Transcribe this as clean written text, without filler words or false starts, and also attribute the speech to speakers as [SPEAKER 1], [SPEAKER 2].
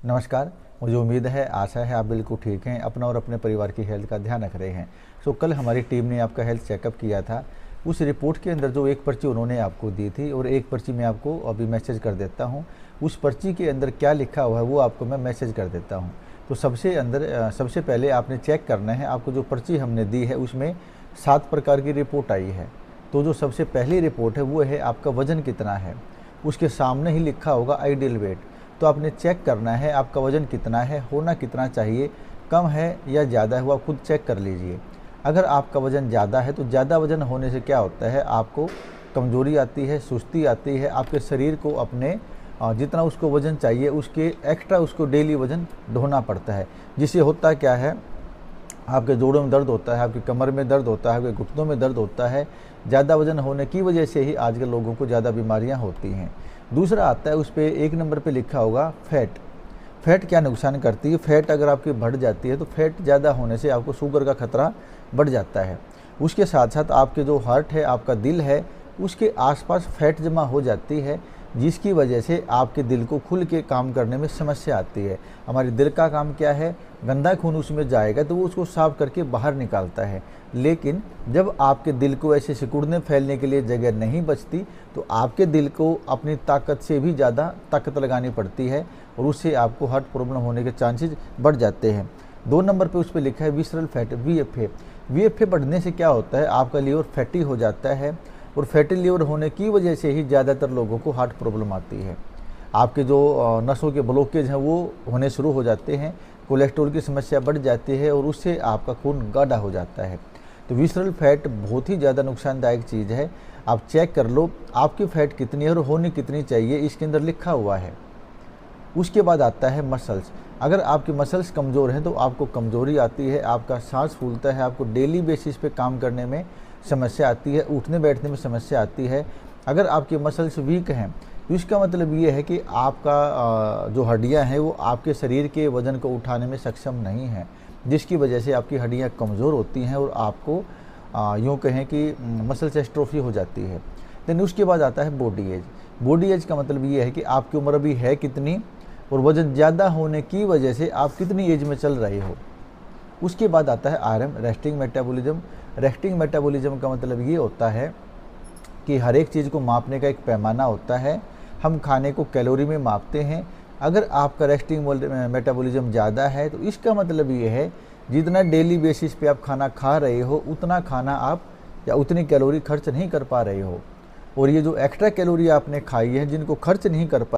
[SPEAKER 1] नमस्कार। मुझे उम्मीद है, आशा है आप बिल्कुल ठीक हैं, अपना और अपने परिवार की हेल्थ का ध्यान रख रहे हैं। कल हमारी टीम ने आपका हेल्थ चेकअप किया था। उस रिपोर्ट के अंदर जो एक पर्ची उन्होंने आपको दी थी और एक पर्ची मैं आपको अभी मैसेज कर देता हूँ। उस पर्ची के अंदर क्या लिखा हुआ है वो आपको मैं मैसेज कर देता हूँ। सबसे पहले आपने चेक करना है, आपको जो पर्ची हमने दी है उसमें 7 प्रकार की रिपोर्ट आई है। तो जो सबसे पहली रिपोर्ट है वो है आपका वज़न कितना है। उसके सामने ही लिखा होगा आइडियल वेट। तो आपने चेक करना है आपका वज़न कितना है, होना कितना चाहिए, कम है या ज़्यादा है, वो आप खुद चेक कर लीजिए। अगर आपका वज़न ज़्यादा है तो ज़्यादा वज़न होने से क्या होता है, आपको कमज़ोरी आती है, सुस्ती आती है, आपके शरीर को अपने जितना उसको वज़न चाहिए उसके एक्स्ट्रा उसको डेली वज़न ढोना पड़ता है। जिससे होता क्या है, आपके जोड़ों में दर्द होता है, आपकी कमर में दर्द होता है, आपके घुटनों में दर्द होता है। ज़्यादा वज़न होने की वजह से ही आजकल लोगों को ज़्यादा बीमारियां होती हैं। दूसरा आता है, उस पे 1 नंबर पे लिखा होगा फैट। फैट क्या नुकसान करती है? फैट अगर आपकी बढ़ जाती है तो फैट ज़्यादा होने से आपको शुगर का खतरा बढ़ जाता है। उसके साथ साथ आपके जो हार्ट है, आपका दिल है, उसके आसपास फैट जमा हो जाती है, जिसकी वजह से आपके दिल को खुल के काम करने में समस्या आती है। हमारे दिल का काम क्या है, गंदा खून उसमें जाएगा तो वो उसको साफ करके बाहर निकालता है। लेकिन जब आपके दिल को ऐसे सिकुड़ने फैलने के लिए जगह नहीं बचती तो आपके दिल को अपनी ताकत से भी ज़्यादा ताकत लगानी पड़ती है और उससे आपको हार्ट प्रॉब्लम होने के चांसेस बढ़ जाते हैं। 2 नंबर पे उस पर लिखा है विसरल फैट, वीएफए। वीएफए बढ़ने से क्या होता है, आपका लीवर फैटी हो जाता है और फैटी लीवर होने की वजह से ही ज़्यादातर लोगों को हार्ट प्रॉब्लम आती है। आपके जो नसों के ब्लॉकेज हैं वो होने शुरू हो जाते हैं, कोलेस्ट्रॉल की समस्या बढ़ जाती है और उससे आपका खून गाढ़ा हो जाता है। तो विसरल फैट बहुत ही ज़्यादा नुकसानदायक चीज़ है। आप चेक कर लो आपकी फ़ैट कितनी है और होनी कितनी चाहिए, इसके अंदर लिखा हुआ है। उसके बाद आता है मसल्स। अगर आपकी मसल्स कमज़ोर हैं तो आपको कमज़ोरी आती है, आपका सांस फूलता है, आपको डेली बेसिस पे काम करने में समस्या आती है, उठने बैठने में समस्या आती है। अगर आपकी मसल्स वीक हैं तो इसका मतलब ये है कि आपका जो हड्डियां हैं वो आपके शरीर के वज़न को उठाने में सक्षम नहीं है, जिसकी वजह से आपकी हड्डियां कमज़ोर होती हैं और आपको यूँ कहें कि मसल्स एस्ट्रोफी हो जाती है। देन उसके बाद आता है बॉडी एज। बॉडी एज का मतलब ये है कि आपकी उम्र अभी है कितनी और वज़न ज़्यादा होने की वजह से आप कितनी एज में चल रहे हो। उसके बाद आता है RM, resting metabolism. Resting metabolism का मतलब ये होता है कि हर एक चीज़ को मापने का एक पैमाना होता है। हम खाने को कैलोरी में मापते हैं। अगर आपका रेस्टिंग मेटाबॉलिज्म ज़्यादा है तो इसका मतलब ये है जितना डेली बेसिस पे आप खाना खा रहे हो उतना खाना आप या उतनी कैलोरी खर्च नहीं कर पा रहे हो। और ये जो एक्स्ट्रा कैलोरी आपने खाई है जिनको खर्च नहीं कर पा